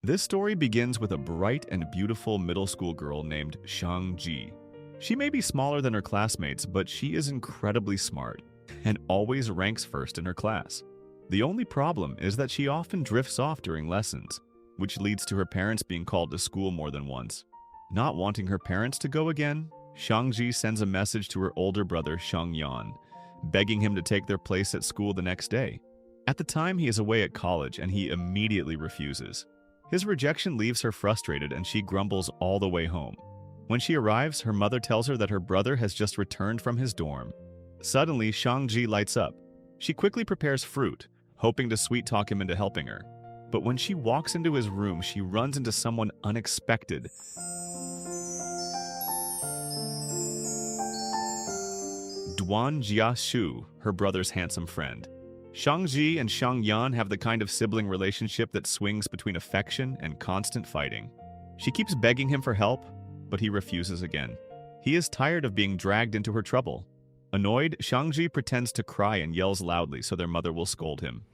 This story begins with a bright and beautiful middle school girl named Shang Ji. She may be smaller than her classmates, but she is incredibly smart and always ranks first in her class. The only problem is that she often drifts off during lessons, which leads to her parents being called to school more than once. Not wanting her parents to go again, Shangji sends a message to her older brother Shangyan, begging him to take their place at school the next day. At the time, he is away at college and he immediately refuses. His rejection leaves her frustrated and she grumbles all the way home. When she arrives, her mother tells her that her brother has just returned from his dorm. Suddenly, Shangji lights up. She quickly prepares fruit, hoping to sweet-talk him into helping her. But when she walks into his room, she runs into someone unexpected. Duan Jiashu, her brother's handsome friend. Shangji and Shangyan have the kind of sibling relationship that swings between affection and constant fighting. She keeps begging him for help, but he refuses again. He is tired of being dragged into her trouble. Annoyed, Shangji pretends to cry and yells loudly so their mother will scold him.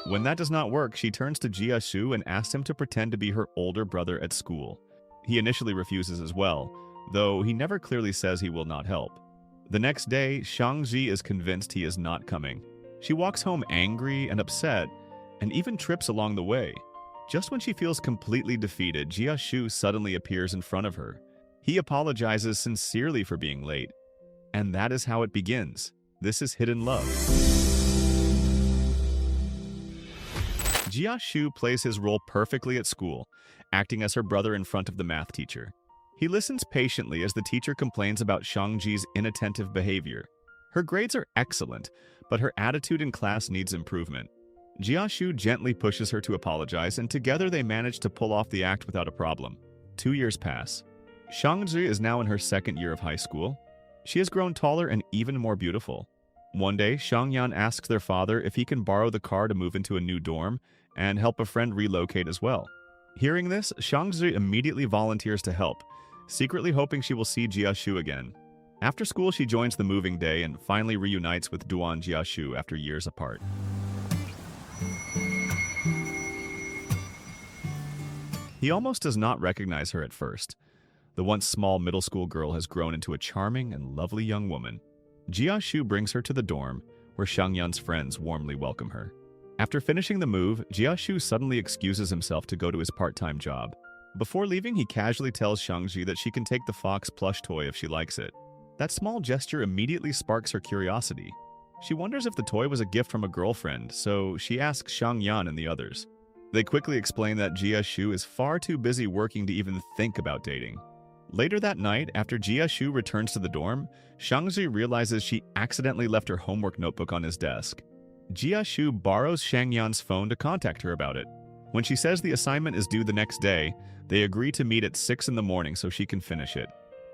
When that does not work, she turns to Jiashu and asks him to pretend to be her older brother at school. He initially refuses as well, though he never clearly says he will not help. The next day, Shangji is convinced he is not coming. She walks home angry and upset, and even trips along the way. Just when she feels completely defeated, Jiashu suddenly appears in front of her. He apologizes sincerely for being late, and that is how it begins. This is hidden love. Jiashu plays his role perfectly at school, acting as her brother in front of the math teacher. He listens patiently as the teacher complains about Shangji's inattentive behavior. Her grades are excellent, but her attitude in class needs improvement. Jiashu gently pushes her to apologize, and together they manage to pull off the act without a problem. 2 years pass. Shangji is now in her second year of high school. She has grown taller and even more beautiful. One day, Shangyan asks their father if he can borrow the car to move into a new dorm and help a friend relocate as well. Hearing this, Shangji immediately volunteers to help, secretly hoping she will see Jiashu again. After school, she joins the moving day and finally reunites with Duan Jiashu after years apart. He almost does not recognize her at first. The once small middle school girl has grown into a charming and lovely young woman. Jiashu brings her to the dorm, where Shangyan's friends warmly welcome her. After finishing the move, Jiashu suddenly excuses himself to go to his part-time job. Before leaving, he casually tells Shangji that she can take the fox plush toy if she likes it. That small gesture immediately sparks her curiosity. She wonders if the toy was a gift from a girlfriend, so she asks Shangyan and the others. They quickly explain that Jiashu is far too busy working to even think about dating. Later that night, after Jiashu returns to the dorm, Shangji realizes she accidentally left her homework notebook on his desk. Jiashu borrows Shangyan's phone to contact her about it. When she says the assignment is due the next day, they agree to meet at 6 in the morning so she can finish it.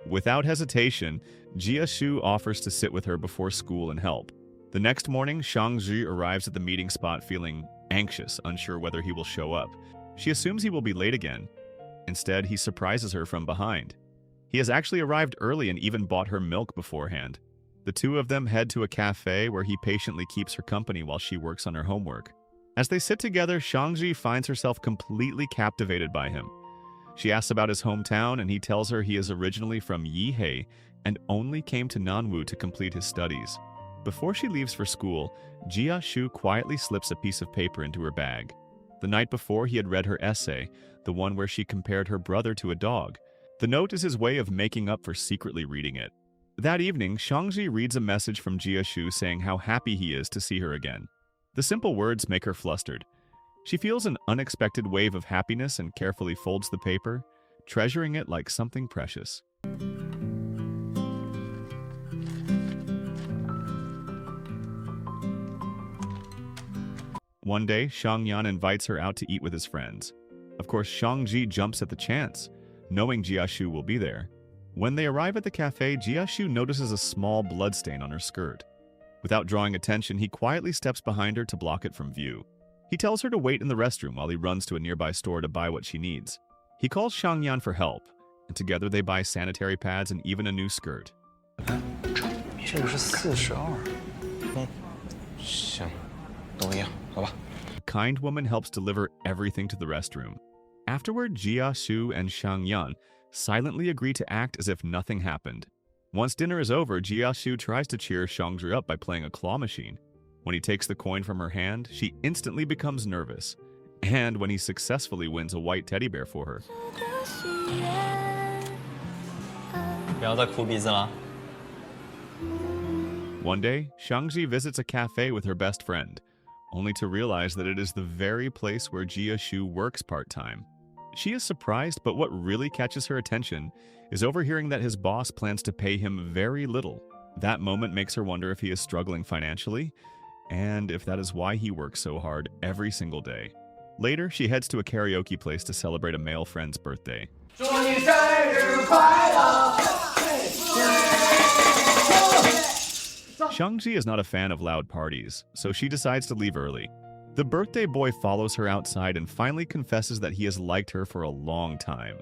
Without hesitation, Jiashu offers to sit with her before school and help. The next morning, Shangji arrives at the meeting spot feeling anxious, unsure whether he will show up. She assumes he will be late again. Instead, he surprises her from behind. He has actually arrived early and even bought her milk beforehand. The two of them head to a cafe where he patiently keeps her company while she works on her homework. As they sit together, Shangji finds herself completely captivated by him. She asks about his hometown, and he tells her he is originally from Yihei and only came to Nanwu to complete his studies. Before she leaves for school, Jiashu quietly slips a piece of paper into her bag. The night before, he had read her essay, the one where she compared her brother to a dog. The note is his way of making up for secretly reading it. That evening, Shangji reads a message from Jiashu saying how happy he is to see her again. The simple words make her flustered. She feels an unexpected wave of happiness and carefully folds the paper, treasuring it like something precious. One day, Shangyan invites her out to eat with his friends. Of course, Shangji jumps at the chance, knowing Jiashu will be there. When they arrive at the cafe, Jiashu notices a small bloodstain on her skirt. Without drawing attention, he quietly steps behind her to block it from view. He tells her to wait in the restroom while he runs to a nearby store to buy what she needs. He calls Shangyan for help, and together they buy sanitary pads and even a new skirt. 这个是42。行，都一样，好吧。A kind woman helps deliver everything to the restroom. Afterward, Jia Shu and Shang Yan silently agree to act as if nothing happened. Once dinner is over, Jia Shu tries to cheer Shangzhi up by playing a claw machine. When he takes the coin from her hand, she instantly becomes nervous. And when he successfully wins a white teddy bear for her. 不要再哭鼻子了。One day, Shangzhi visits a cafe with her best friend, only to realize that it is the very place where Jia Shu works part-time. She is surprised, but what really catches her attention is overhearing that his boss plans to pay him very little. That moment makes her wonder if he is struggling financially, and if that is why he works so hard every single day. Later, she heads to a karaoke place to celebrate a male friend's birthday. Shangji is not a fan of loud parties, so she decides to leave early. The birthday boy follows her outside and finally confesses that he has liked her for a long time.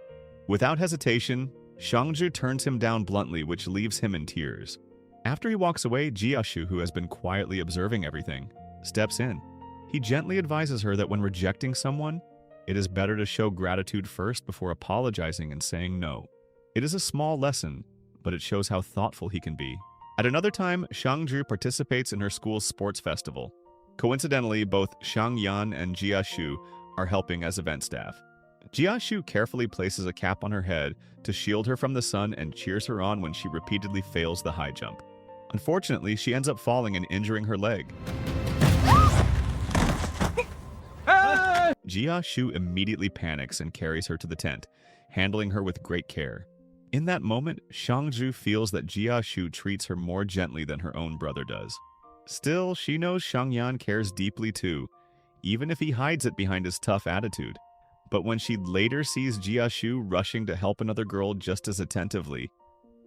Without hesitation, Shangju turns him down bluntly, which leaves him in tears. After he walks away, Jiashu, who has been quietly observing everything, steps in. He gently advises her that when rejecting someone, it is better to show gratitude first before apologizing and saying no. It is a small lesson, but it shows how thoughtful he can be. At another time, Shangju participates in her school's sports festival. Coincidentally, both Shang Yan and Jia Shu are helping as event staff. Jia Shu carefully places a cap on her head to shield her from the sun and cheers her on when she repeatedly fails the high jump. Unfortunately, she ends up falling and injuring her leg. Jia Shu immediately panics and carries her to the tent, handling her with great care. In that moment, Shangju feels that Jia Shu treats her more gently than her own brother does. Still, she knows Shangyan cares deeply too, even if he hides it behind his tough attitude. But when she later sees Jia Shu rushing to help another girl just as attentively,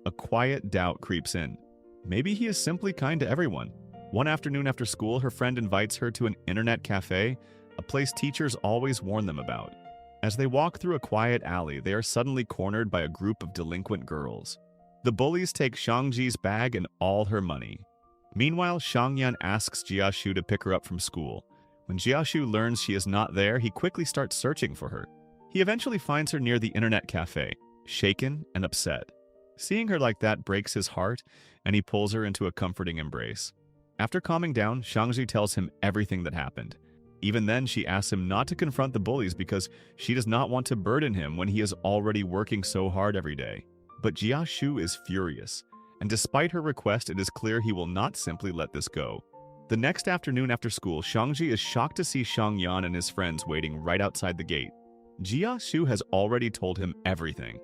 a quiet doubt creeps in. Maybe he is simply kind to everyone. One afternoon after school, her friend invites her to an internet cafe, a place teachers always warn them about. As they walk through a quiet alley, they are suddenly cornered by a group of delinquent girls. The bullies take Shangji's bag and all her money. Meanwhile, Shangyan asks Jiashu to pick her up from school. When Jiashu learns she is not there, he quickly starts searching for her. He eventually finds her near the internet cafe, shaken and upset. Seeing her like that breaks his heart, and he pulls her into a comforting embrace. After calming down, Shangji tells him everything that happened. Even then, she asks him not to confront the bullies because she does not want to burden him when he is already working so hard every day. But Jia Shu is furious, and despite her request, it is clear he will not simply let this go. The next afternoon after school, Shangji is shocked to see Shang Yan and his friends waiting right outside the gate. Jia Shu has already told him everything.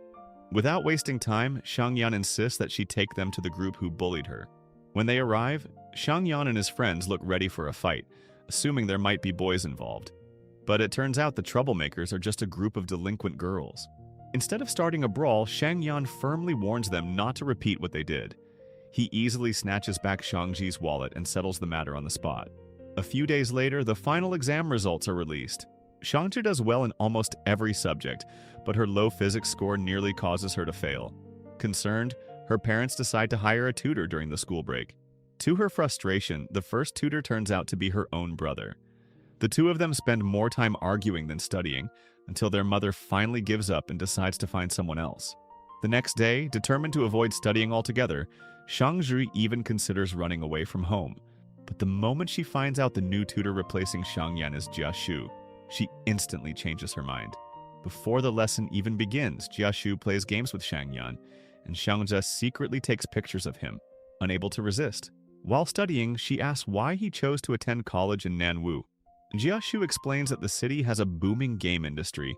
Without wasting time, Shang Yan insists that she take them to the group who bullied her. When they arrive, Shang Yan and his friends look ready for a fight, assuming there might be boys involved. But it turns out the troublemakers are just a group of delinquent girls. Instead of starting a brawl, Shang Yan firmly warns them not to repeat what they did. He easily snatches back Shangji's wallet and settles the matter on the spot. A few days later, the final exam results are released. Shangji does well in almost every subject, but her low physics score nearly causes her to fail. Concerned, her parents decide to hire a tutor during the school break. To her frustration, the first tutor turns out to be her own brother. The two of them spend more time arguing than studying, until their mother finally gives up and decides to find someone else. The next day, determined to avoid studying altogether, Shangzhi even considers running away from home. But the moment she finds out the new tutor replacing Shangyan is Jia Shu, she instantly changes her mind. Before the lesson even begins, Jia Shu plays games with Shangyan, and Shangzhi secretly takes pictures of him, unable to resist. While studying, she asks why he chose to attend college in Nanwu. Jia Shu explains that the city has a booming game industry,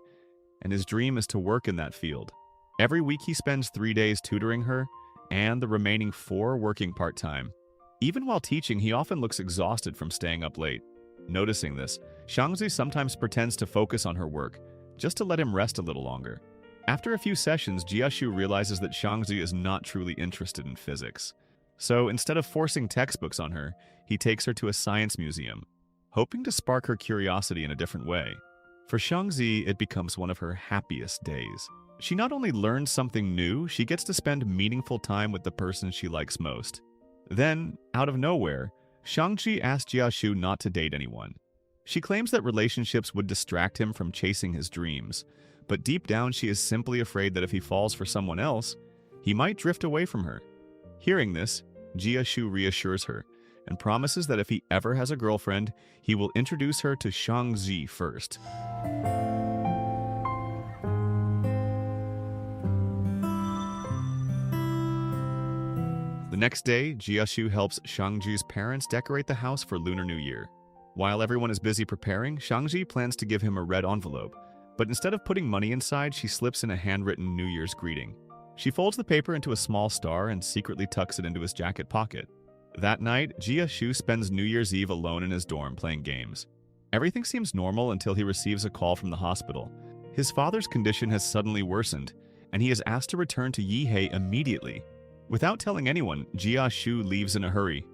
and his dream is to work in that field. Every week he spends 3 days tutoring her, and the remaining 4 working part-time. Even while teaching, he often looks exhausted from staying up late. Noticing this, Shangzi sometimes pretends to focus on her work, just to let him rest a little longer. After a few sessions, Jia Shu realizes that Shangzi is not truly interested in physics. So instead of forcing textbooks on her, he takes her to a science museum, hoping to spark her curiosity in a different way. For Shangzi, it becomes one of her happiest days. She not only learns something new, she gets to spend meaningful time with the person she likes most. Then, out of nowhere, Shangji asks Jiashu not to date anyone. She claims that relationships would distract him from chasing his dreams, but deep down she is simply afraid that if he falls for someone else, he might drift away from her. Hearing this, Jiashu reassures her and promises that if he ever has a girlfriend, he will introduce her to Shangji first. The next day, Jiashu helps Shangji's parents decorate the house for Lunar New Year. While everyone is busy preparing, Shangji plans to give him a red envelope, but instead of putting money inside, she slips in a handwritten New Year's greeting. She folds the paper into a small star and secretly tucks it into his jacket pocket. That night, Jiashu spends New Year's Eve alone in his dorm playing games. Everything seems normal until he receives a call from the hospital. His father's condition has suddenly worsened, and he is asked to return to Yihei immediately. Without telling anyone, Jiashu leaves in a hurry.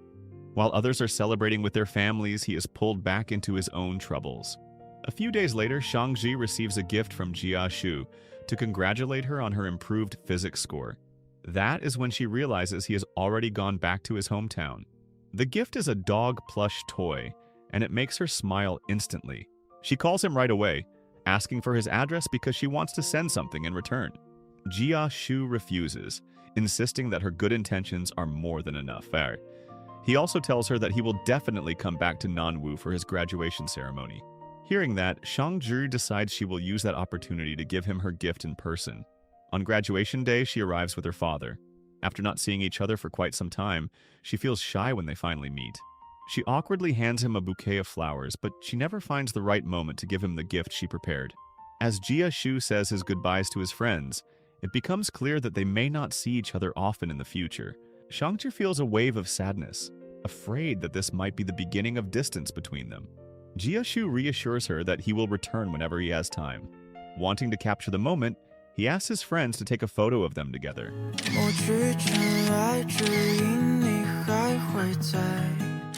While others are celebrating with their families, he is pulled back into his own troubles. A few days later, Shangji receives a gift from Jiashu to congratulate her on her improved physics score. That is when she realizes he has already gone back to his hometown. The gift is a dog plush toy, and it makes her smile instantly. She calls him right away, asking for his address because she wants to send something in return. Jiashu refuses, insisting that her good intentions are more than enough. He also tells her that he will definitely come back to Nanwu for his graduation ceremony. Hearing that, Shangji decides she will use that opportunity to give him her gift in person. On graduation day, she arrives with her father. After not seeing each other for quite some time, she feels shy when they finally meet. She awkwardly hands him a bouquet of flowers, but she never finds the right moment to give him the gift she prepared. As Jiashu says his goodbyes to his friends, it becomes clear that they may not see each other often in the future. Shangji feels a wave of sadness, afraid that this might be the beginning of distance between them. Jiashu reassures her that he will return whenever he has time. Wanting to capture the moment, he asks his friends to take a photo of them together.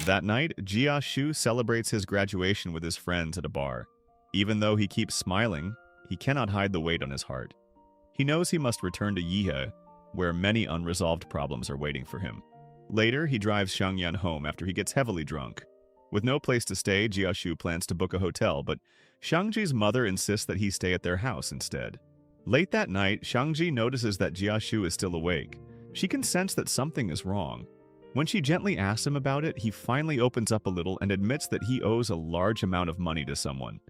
That night, Jiashu celebrates his graduation with his friends at a bar. Even though he keeps smiling, he cannot hide the weight on his heart. He knows he must return to Yihei, where many unresolved problems are waiting for him. Later, he drives Shangyan home after he gets heavily drunk. With no place to stay, Jiashu plans to book a hotel, but Shangji's mother insists that he stay at their house instead. Late that night, Shangji notices that Jiashu is still awake. She can sense that something is wrong. When she gently asks him about it, he finally opens up a little and admits that he owes a large amount of money to someone.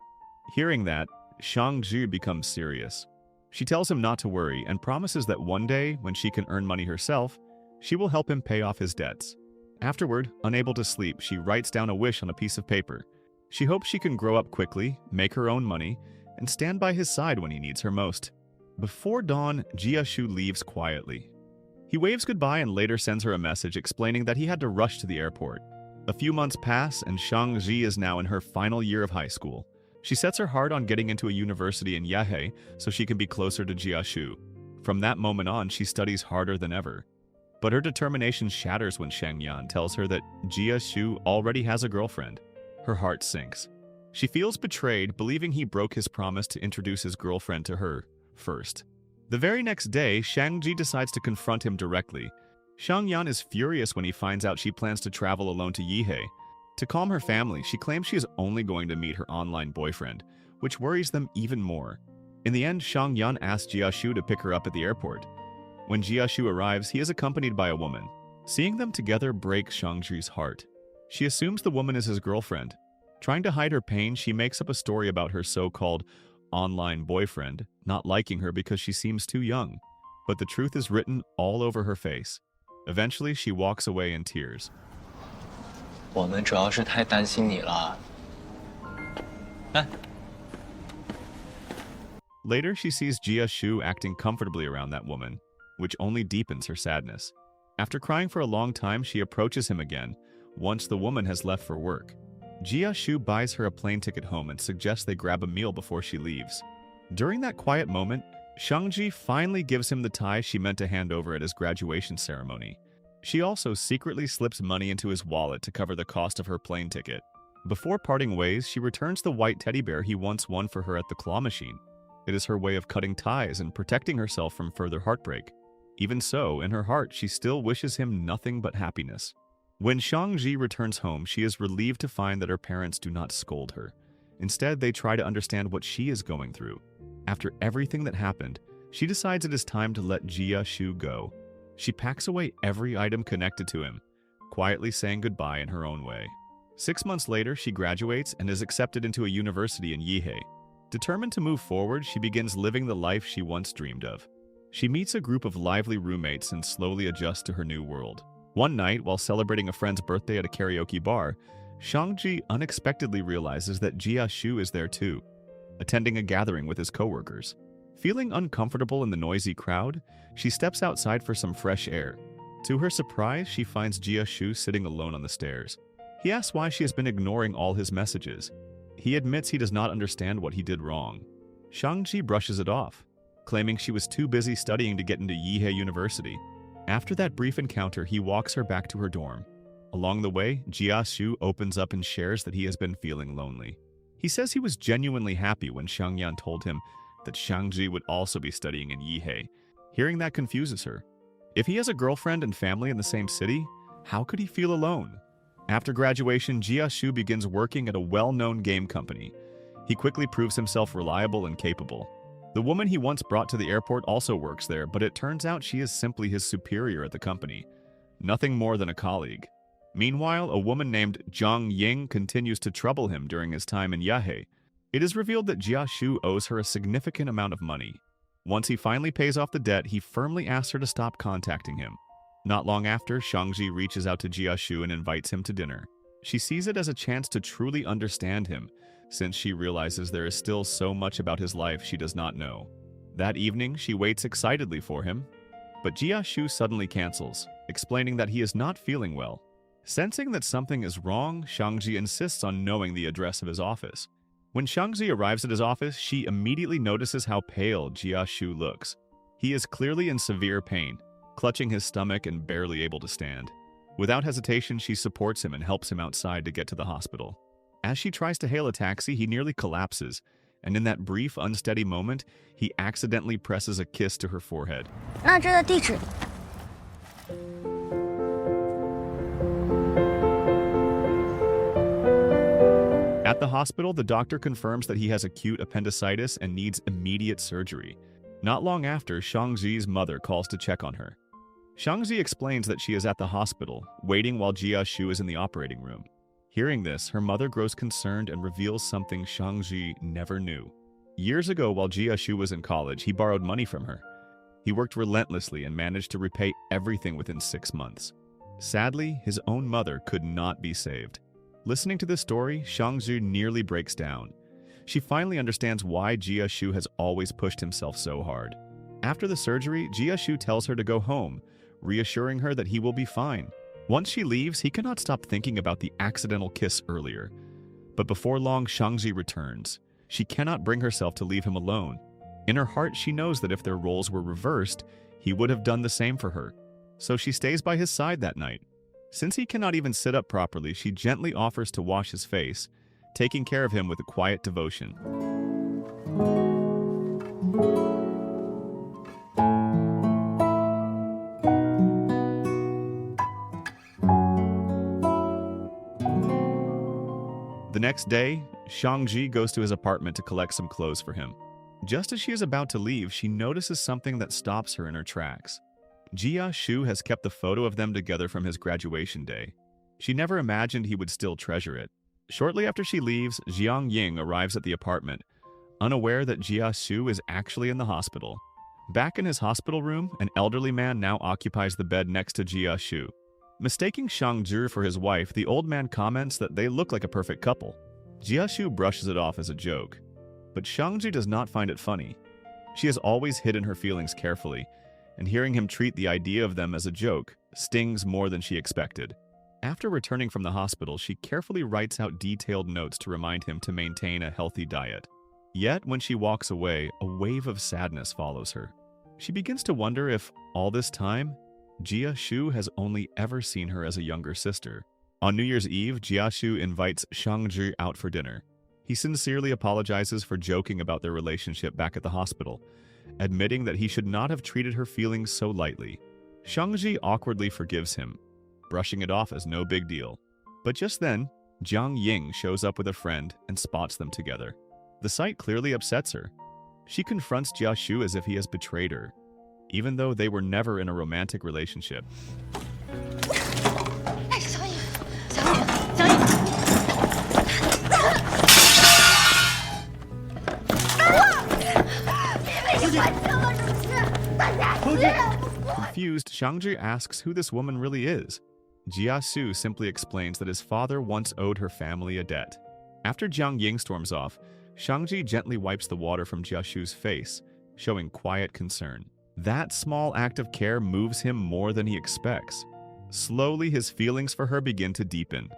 Hearing that, Shangji becomes serious. She tells him not to worry and promises that one day, when she can earn money herself, she will help him pay off his debts. Afterward, unable to sleep, she writes down a wish on a piece of paper. She hopes she can grow up quickly, make her own money, and stand by his side when he needs her most. Before dawn, Jiashu leaves quietly. He waves goodbye and later sends her a message explaining that he had to rush to the airport. A few months pass and Shangji is now in her final year of high school. She sets her heart on getting into a university in Yehei so she can be closer to Jiashu. From that moment on, she studies harder than ever. But her determination shatters when Shangyan tells her that Jiashu already has a girlfriend. Her heart sinks. She feels betrayed, believing he broke his promise to introduce his girlfriend to her first. The very next day, Shangji decides to confront him directly. Shangyan is furious when he finds out she plans to travel alone to Yihei. To calm her family, she claims she is only going to meet her online boyfriend, which worries them even more. In the end, Shangyan asks Jiashu to pick her up at the airport. When Jiashu arrives, he is accompanied by a woman. Seeing them together breaks Shangji's heart. She assumes the woman is his girlfriend. Trying to hide her pain, she makes up a story about her so-called online boyfriend, not liking her because she seems too young. But the truth is written all over her face. Eventually, she walks away in tears. 我们主要是太担心你了。哎。 Later, she sees Jiashu acting comfortably around that woman, which only deepens her sadness. After crying for a long time, she approaches him again, once the woman has left for work. Jiashu buys her a plane ticket home and suggests they grab a meal before she leaves. During that quiet moment, Shangji finally gives him the tie she meant to hand over at his graduation ceremony. She also secretly slips money into his wallet to cover the cost of her plane ticket. Before parting ways, she returns the white teddy bear he once won for her at the claw machine. It is her way of cutting ties and protecting herself from further heartbreak. Even so, in her heart, she still wishes him nothing but happiness. When Shang-Ji returns home, she is relieved to find that her parents do not scold her. Instead, they try to understand what she is going through. After everything that happened, she decides it is time to let Jia Shu go. She packs away every item connected to him, quietly saying goodbye in her own way. 6 months later, she graduates and is accepted into a university in Yihei. Determined to move forward, she begins living the life she once dreamed of. She meets a group of lively roommates and slowly adjusts to her new world. One night, while celebrating a friend's birthday at a karaoke bar, Shang-Ji unexpectedly realizes that Jia Shu is there too, attending a gathering with his coworkers. Feeling uncomfortable in the noisy crowd, she steps outside for some fresh air. To her surprise, she finds Jia Shu sitting alone on the stairs. He asks why she has been ignoring all his messages. He admits he does not understand what he did wrong. Shang-Ji brushes it off, claiming she was too busy studying to get into Yihei University. After that brief encounter, he walks her back to her dorm. Along the way, Jia Shu opens up and shares that he has been feeling lonely. He says he was genuinely happy when Shangyan told him that Shang-Ji would also be studying in Yihei. Hearing that confuses her. If he has a girlfriend and family in the same city, how could he feel alone? After graduation, Jia Shu begins working at a well-known game company. He quickly proves himself reliable and capable. The woman he once brought to the airport also works there, but it turns out she is simply his superior at the company, nothing more than a colleague. Meanwhile, a woman named Zhang Ying continues to trouble him during his time in Yahei. It is revealed that Jia Shu owes her a significant amount of money. Once he finally pays off the debt, he firmly asks her to stop contacting him. Not long after, Shang-Ji reaches out to Jia Shu and invites him to dinner. She sees it as a chance to truly understand him, since she realizes there is still so much about his life she does not know. That evening, she waits excitedly for him, but Jia Shu suddenly cancels, explaining that he is not feeling well. Sensing that something is wrong, Shang-Ji insists on knowing the address of his office. When Shang-Ji arrives at his office, she immediately notices how pale Jia Shu looks. He is clearly in severe pain, clutching his stomach and barely able to stand. Without hesitation, she supports him and helps him outside to get to the hospital. As she tries to hail a taxi, he nearly collapses, and in that brief, unsteady moment, he accidentally presses a kiss to her forehead. 那这个地址 At the hospital, the doctor confirms that he has acute appendicitis and needs immediate surgery. Not long after, Shang-Ji's mother calls to check on her. Shang-Ji explains that she is at the hospital, waiting while Jia Shu is in the operating room. Hearing this, her mother grows concerned and reveals something Shang-Ji never knew. Years ago, while Jia Shu was in college, he borrowed money from her. He worked relentlessly and managed to repay everything within 6 months. Sadly, his own mother could not be saved. Listening to this story, Shang-Ji nearly breaks down. She finally understands why Jia Shu has always pushed himself so hard. After the surgery, Jia Shu tells her to go home, reassuring her that he will be fine. Once she leaves, he cannot stop thinking about the accidental kiss earlier. But before long, Shang-Ji returns. She cannot bring herself to leave him alone. In her heart, she knows that if their roles were reversed, he would have done the same for her. So she stays by his side that night. Since he cannot even sit up properly, she gently offers to wash his face, taking care of him with a quiet devotion. The next day, Shang-Ji goes to his apartment to collect some clothes for him. Just as she is about to leave, she notices something that stops her in her tracks. Jia Shu has kept the photo of them together from his graduation day. She never imagined he would still treasure it. Shortly after she leaves, Jiang Ying arrives at the apartment, unaware that Jia Shu is actually in the hospital. Back in his hospital room, an elderly man now occupies the bed next to Jia Shu. Mistaking Shang-Ji for his wife, the old man comments that they look like a perfect couple. Jia Shu brushes it off as a joke, but Shang-Ji does not find it funny. She has always hidden her feelings carefully, and hearing him treat the idea of them as a joke stings more than she expected. After returning from the hospital, she carefully writes out detailed notes to remind him to maintain a healthy diet. Yet, when she walks away, a wave of sadness follows her. She begins to wonder if, all this time, Jia Shu has only ever seen her as a younger sister. On New Year's Eve, Jia Shu invites Shang-Ji out for dinner. He sincerely apologizes for joking about their relationship back at the hospital, admitting that he should not have treated her feelings so lightly. Shangji awkwardly forgives him, brushing it off as no big deal. But just then, Jiang Ying shows up with a friend and spots them together. The sight clearly upsets her. She confronts Jia Shu as if he has betrayed her, even though they were never in a romantic relationship. Confused, Shangji asks who this woman really is. Jia Su simply explains that his father once owed her family a debt. After Jiang Ying storms off, Shangji gently wipes the water from Jia Shu's face, showing quiet concern. That small act of care moves him more than he expects. Slowly, his feelings for her begin to deepen.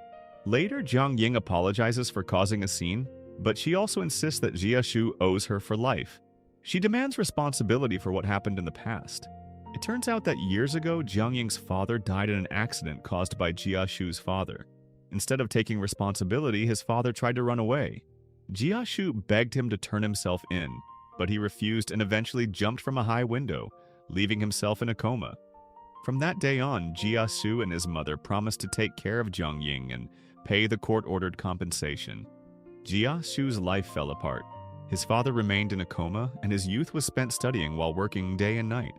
Later, Jiang Ying apologizes for causing a scene, but she also insists that Jia Shu owes her for life. She demands responsibility for what happened in the past. It turns out that years ago, Jiang Ying's father died in an accident caused by Jia Shu's father. Instead of taking responsibility, his father tried to run away. Jia Shu begged him to turn himself in, but he refused and eventually jumped from a high window, leaving himself in a coma. From that day on, Jia Shu and his mother promised to take care of Jiang Ying and pay the court-ordered compensation. Jia Shu's life fell apart. His father remained in a coma, and his youth was spent studying while working day and night.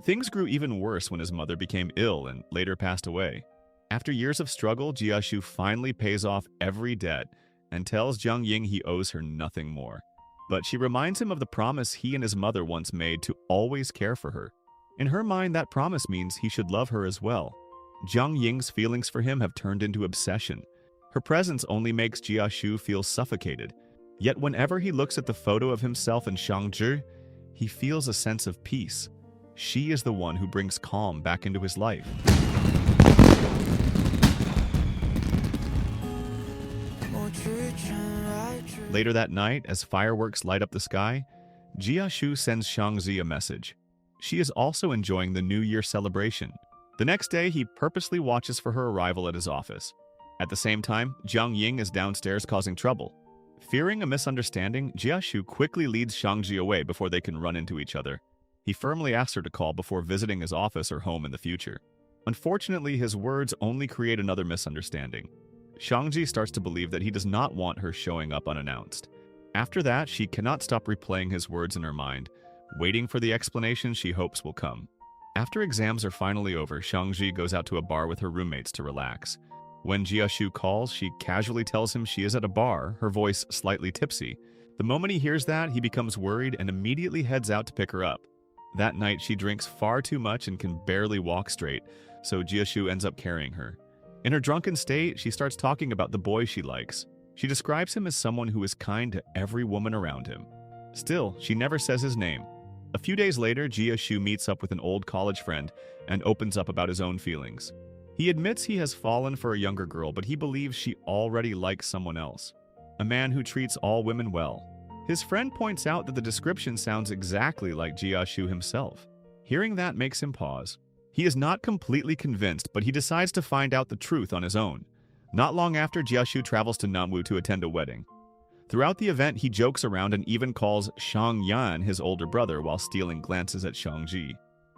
Things grew even worse when his mother became ill and later passed away. After years of struggle, Jia Shu finally pays off every debt and tells Jiang Ying he owes her nothing more. But she reminds him of the promise he and his mother once made to always care for her. In her mind, that promise means he should love her as well. Jiang Ying's feelings for him have turned into obsession. Her presence only makes Jia Shu feel suffocated. Yet whenever he looks at the photo of himself and Shangzhi, he feels a sense of peace. She is the one who brings calm back into his life. Later that night, as fireworks light up the sky, Jia Shu sends Shangzhi a message. She is also enjoying the New Year celebration. The next day, he purposely watches for her arrival at his office. At the same time, Jiang Ying is downstairs causing trouble. Fearing a misunderstanding, Jia Shu quickly leads Shangzhi away before they can run into each other. He firmly asks her to call before visiting his office or home in the future. Unfortunately, his words only create another misunderstanding. Shangzhi starts to believe that he does not want her showing up unannounced. After that, she cannot stop replaying his words in her mind, waiting for the explanation she hopes will come. After exams are finally over, Shangzhi goes out to a bar with her roommates to relax. When Jia Shu calls, she casually tells him she is at a bar, her voice slightly tipsy. The moment he hears that, he becomes worried and immediately heads out to pick her up. That night, she drinks far too much and can barely walk straight, so Jia Shu ends up carrying her. In her drunken state, she starts talking about the boy she likes. She describes him as someone who is kind to every woman around him. Still, she never says his name. A few days later, Jia Shu meets up with an old college friend and opens up about his own feelings. He admits he has fallen for a younger girl, but he believes she already likes someone else, a man who treats all women well. His friend points out that the description sounds exactly like Jia Shu himself. Hearing that makes him pause. He is not completely convinced, but he decides to find out the truth on his own. Not long after, Jia Shu travels to Namwu to attend a wedding. Throughout the event, he jokes around and even calls Shang Yan his older brother while stealing glances at Shangji.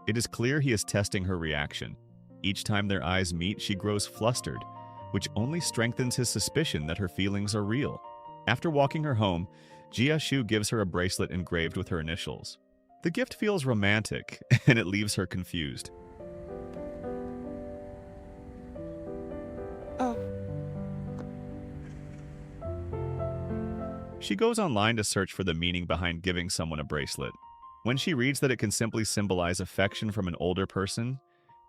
It is clear he is testing her reaction. Each time their eyes meet, she grows flustered, which only strengthens his suspicion that her feelings are real. After walking her home, Jia Shu gives her a bracelet engraved with her initials. The gift feels romantic, and it leaves her confused. She goes online to search for the meaning behind giving someone a bracelet. When she reads that it can simply symbolize affection from an older person,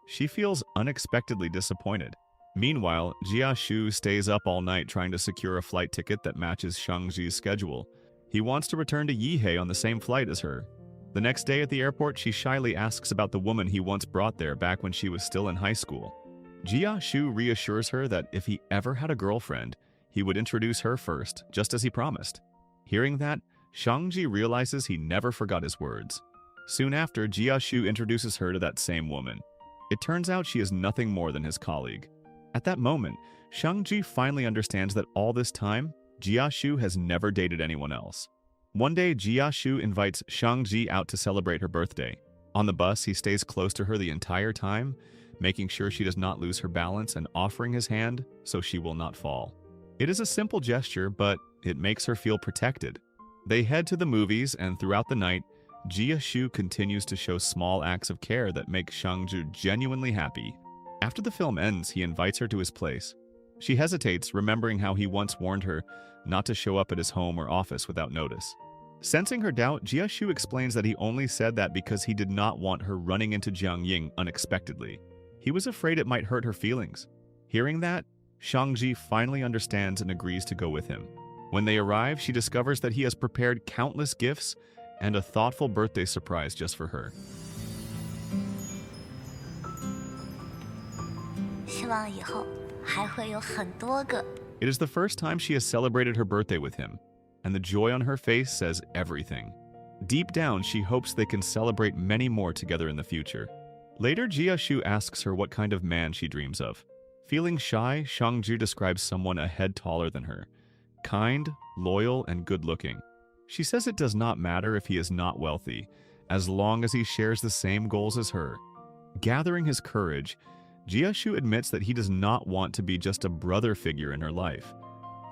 she feels unexpectedly disappointed. Meanwhile, Jia Shu stays up all night trying to secure a flight ticket that matches Shangji's schedule. He wants to return to Yihei on the same flight as her. The next day at the airport, she shyly asks about the woman he once brought there back when she was still in high school. Jia Shu reassures her that if he ever had a girlfriend, he would introduce her first, just as he promised. Hearing that, Shangji realizes he never forgot his words. Soon after, Jia Shu introduces her to that same woman. It turns out she is nothing more than his colleague. At that moment, Shangji finally understands that all this time, Jia Shu has never dated anyone else. One day, Jia invites Shang-ji out to celebrate her birthday. On the bus, he stays close to her the entire time, making sure she does not lose her balance and offering his hand so she will not fall. It is a simple gesture, but it makes her feel protected. They head to the movies, and throughout the night, Jia continues to show small acts of care that make Shang-ji genuinely happy. After the film ends, he invites her to his place. She hesitates, remembering how he once warned her not to show up at his home or office without notice. Sensing her doubt, Jia explains that he only said that because he did not want her running into Jiang Ying unexpectedly. He was afraid it might hurt her feelings. Hearing that, Shang-ji finally understands and agrees to go with him. When they arrive, she discovers that he has prepared countless gifts and a thoughtful birthday surprise just for her. 希望以后还会有很多个。 It is the first time she has celebrated her birthday with him, and the joy on her face says everything. Deep down, she hopes they can celebrate many more together in the future. Later, Jia asks her what kind of man she dreams of. Feeling shy, Shang-ji describes someone a head taller than her. Kind, loyal, and good-looking. She says it does not matter if he is not wealthy, as long as he shares the same goals as her. Gathering his courage, Jia admits that he does not want to be just a brother figure in her life.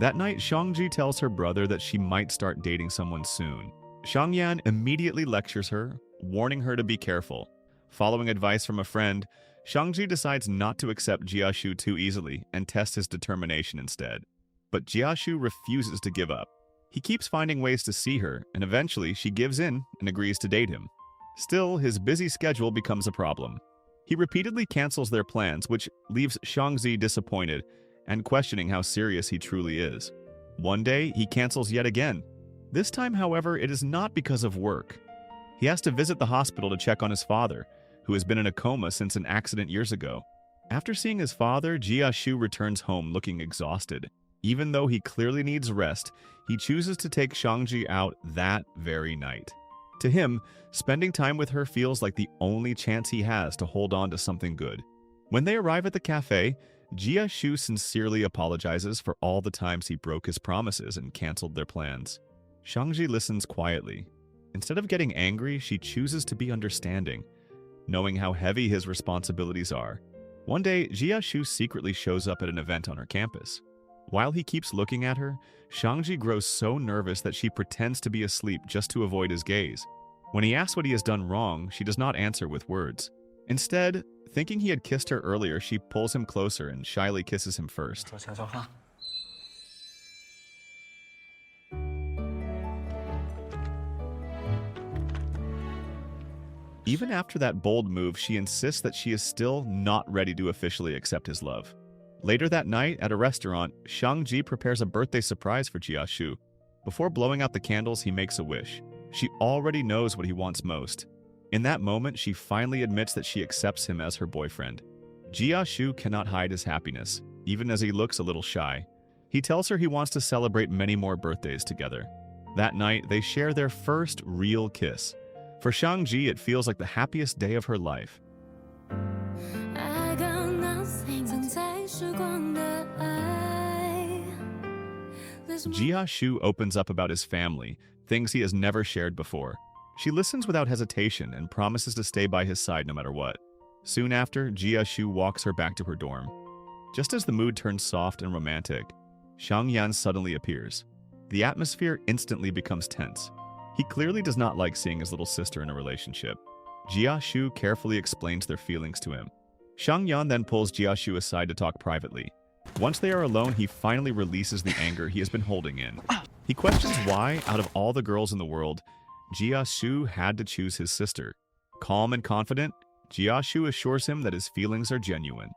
That night, Shang-ji tells her brother that she might start dating someone soon. Shang-yan immediately lectures her, warning her to be careful. Following advice from a friend, Shang-ji decides not to accept Jia too easily and test his determination instead. But Jia refuses to give up. He keeps finding ways to see her, and eventually she gives in and agrees to date him. Still, his busy schedule becomes a problem. He repeatedly cancels their plans, which leaves Shang-ji disappointed and questioning how serious he truly is. One day, he cancels yet again. This time, however, it is not because of work. He has to visit the hospital to check on his father, who has been in a coma since an accident years ago. After seeing his father, Jia returns home looking exhausted. Even though he clearly needs rest, he chooses to take Shang-ji out that very night. To him, spending time with her feels like the only chance he has to hold on to something good. When they arrive at the cafe, Jia sincerely apologizes for all the times he broke his promises and canceled their plans. Shang-ji listens quietly. Instead of getting angry, she chooses to be understanding, knowing how heavy his responsibilities are. One day, Jia secretly shows up at an event on her campus. While he keeps looking at her, Shang-ji grows so nervous that she pretends to be asleep just to avoid his gaze. When he asks what he has done wrong, she does not answer with words. Instead, thinking he had kissed her earlier, she pulls him closer and shyly kisses him first. 说悄悄话。 Even after that bold move, she insists that she is still not ready to officially accept his love. Later that night, at a restaurant, Shang-ji prepares a birthday surprise for Jia. Before blowing out the candles, he makes a wish. She already knows what he wants most. In that moment, she finally admits that she accepts him as her boyfriend. Jia cannot hide his happiness, even as he looks a little shy. He tells her he wants to celebrate many more birthdays together. That night, they share their first real kiss. For Shang-ji, it feels like the happiest day of her life. Jia opens up about his family, things he has never shared before. She listens without hesitation and promises to stay by his side no matter what. Soon after, Jia walks her back to her dorm. Just as the mood turns soft and romantic, Shang-yan suddenly appears. The atmosphere instantly becomes tense. He clearly does not like seeing his little sister in a relationship. Jia carefully explains their feelings to him. Shang-yan then pulls Jia aside to talk privately. Once they are alone, he finally releases the anger he has been holding in. He questions why, out of all the girls in the world, Jia had to choose his sister. Calm and confident, Jia assures him that his feelings are genuine.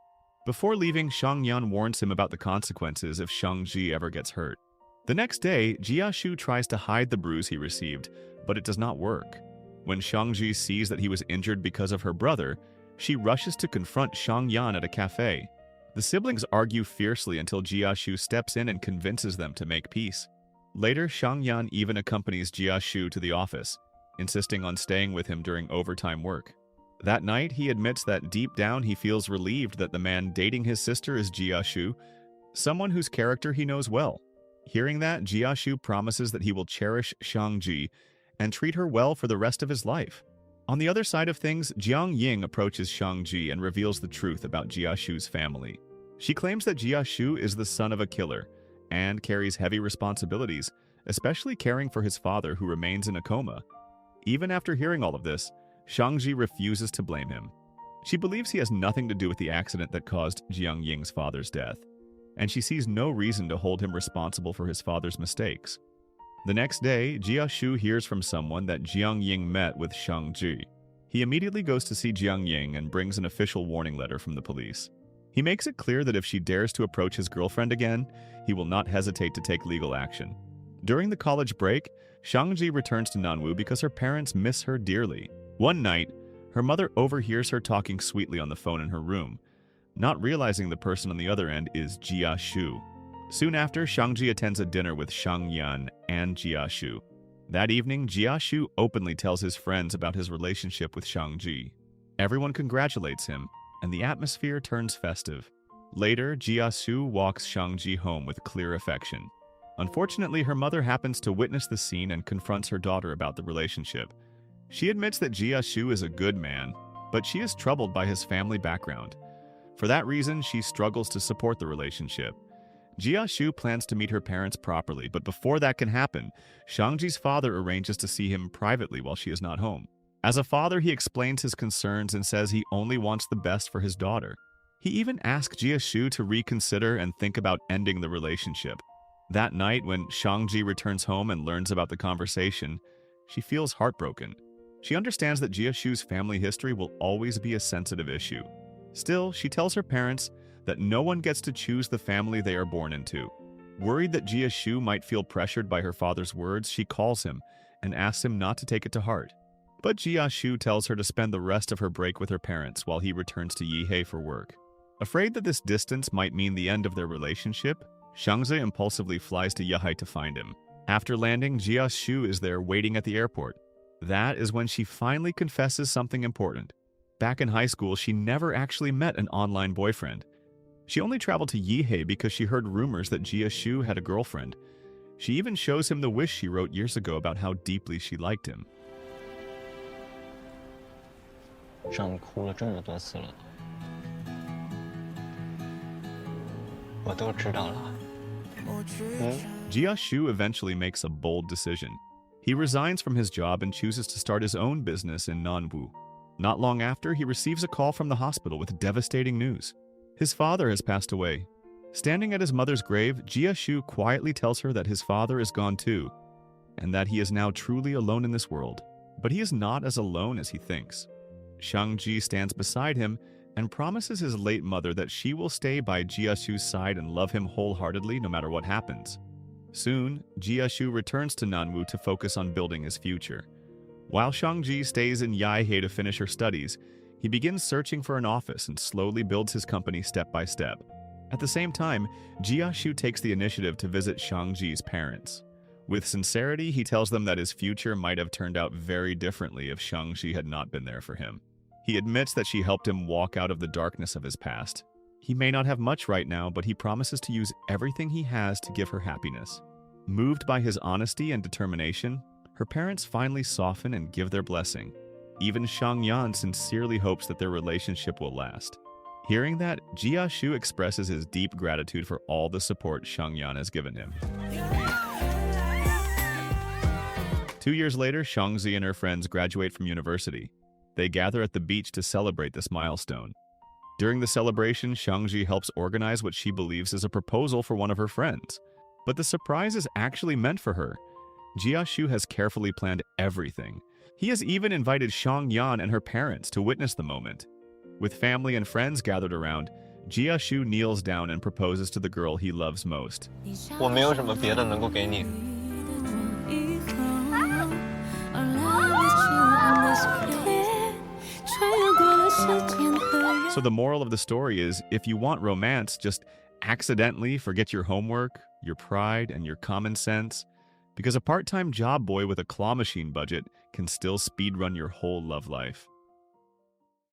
Before leaving, Shang-yan warns him about the consequences if Shang-ji ever gets hurt. The next day, Jia tries to hide the bruise he received, but it does not work. When Shang-ji sees that he was injured because of her brother, she rushes to confront Shang-yan at a cafe. The siblings argue fiercely until Jia steps in and convinces them to make peace. Later, Shang-yan even accompanies Jia to the office, insisting on staying with him during overtime work. That night, he admits that deep down he feels relieved that the man dating his sister is Jia, someone whose character he knows well. Hearing that, Jiashu promises that he will cherish Shangji and treat her well for the rest of his life. On the other side of things, Jiang Ying approaches Shangji and reveals the truth about Jiashu's family. She claims that Jiashu is the son of a killer and carries heavy responsibilities, especially caring for his father who remains in a coma. Even after hearing all of this, Shangji refuses to blame him. She believes he has nothing to do with the accident that caused Jiang Ying's father's death, and she sees no reason to hold him responsible for his father's mistakes. The next day, Jiashu hears from someone that Jiang Ying met with Shangji. He immediately goes to see Jiang Ying and brings an official warning letter from the police. He makes it clear that if she dares to approach his girlfriend again, he will not hesitate to take legal action. During the college break, Shangji returns to Nanwu because her parents miss her dearly. One night, her mother overhears her talking sweetly on the phone in her room, not realizing the person on the other end is Jiashu. Soon after, Shangji attends a dinner with Shangyan and Jiashu. That evening, Jiashu openly tells his friends about his relationship with Shangji. Everyone congratulates him, and the atmosphere turns festive. Later, Jiashu walks Shangji home with clear affection. Unfortunately, her mother happens to witness the scene and confronts her daughter about the relationship. She admits that Jiashu is a good man, but she is troubled by his family background. For that reason, she struggles to support the relationship. Jiashu plans to meet her parents properly, but before that can happen, Shangji's father arranges to see him privately while she is not home. As a father, he explains his concerns and says he only wants the best for his daughter. He even asks Jiashu to reconsider and think about ending the relationship. That night, when Shangji returns home and learns about the conversation, she feels heartbroken. She understands that Jiashu's family history will always be a sensitive issue. Still, she tells her parents that no one gets to choose the family they are born into. Worried that Jiashu might feel pressured by her father's words, she calls him and asks him not to take it to heart. But Jiashu tells her to spend the rest of her break with her parents while he returns to Yihei for work. Afraid that this distance might mean the end of their relationship, Shangzi impulsively flies to Yihei to find him. After landing, Jiashu is there waiting at the airport. That is when she finally confesses something important. Back in high school, she never actually met an online boyfriend. She only traveled to Yihei because she heard rumors that Jiashu had a girlfriend. She even shows him the wish she wrote years ago about how deeply she liked him. 让你哭了这么多次了，我都知道了。Jiashu eventually makes a bold decision. He resigns from his job and chooses to start his own business in Nanwu. Not long after, he receives a call from the hospital with devastating news. His father has passed away. Standing at his mother's grave, Jiashu quietly tells her that his father is gone too, and that he is now truly alone in this world. But he is not as alone as he thinks. Shangji stands beside him and promises his late mother that she will stay by Jiashu's side and love him wholeheartedly no matter what happens. Soon, Jiashu returns to Nanwu to focus on building his future. While Shangji stays in Yihei to finish her studies, he begins searching for an office and slowly builds his company step by step. At the same time, Jiashu takes the initiative to visit Shangji's parents. With sincerity, he tells them that his future might have turned out very differently if Shangji had not been there for him. He admits that she helped him walk out of the darkness of his past. He may not have much right now, but he promises to use everything he has to give her happiness. Moved by his honesty and determination, her parents finally soften and give their blessing. Even Shangyan sincerely hopes that their relationship will last. Hearing that, Jiashu expresses his deep gratitude for all the support Shangyan has given him. 2 years later, Shangzi and her friends graduate from university. They gather at the beach to celebrate this milestone. During the celebration, Shangji helps organize what she believes is a proposal for one of her friends. But the surprise is actually meant for her. Jiashu has carefully planned everything. He has even invited Shangyan and her parents to witness the moment. With family and friends gathered around, Jiashu kneels down and proposes to the girl he loves most. 我没有什么别的能够给你。 So the moral of the story is, if you want romance, just accidentally forget your homework, your pride, and your common sense, because a part-time job boy with a claw machine budget can still speedrun your whole love life.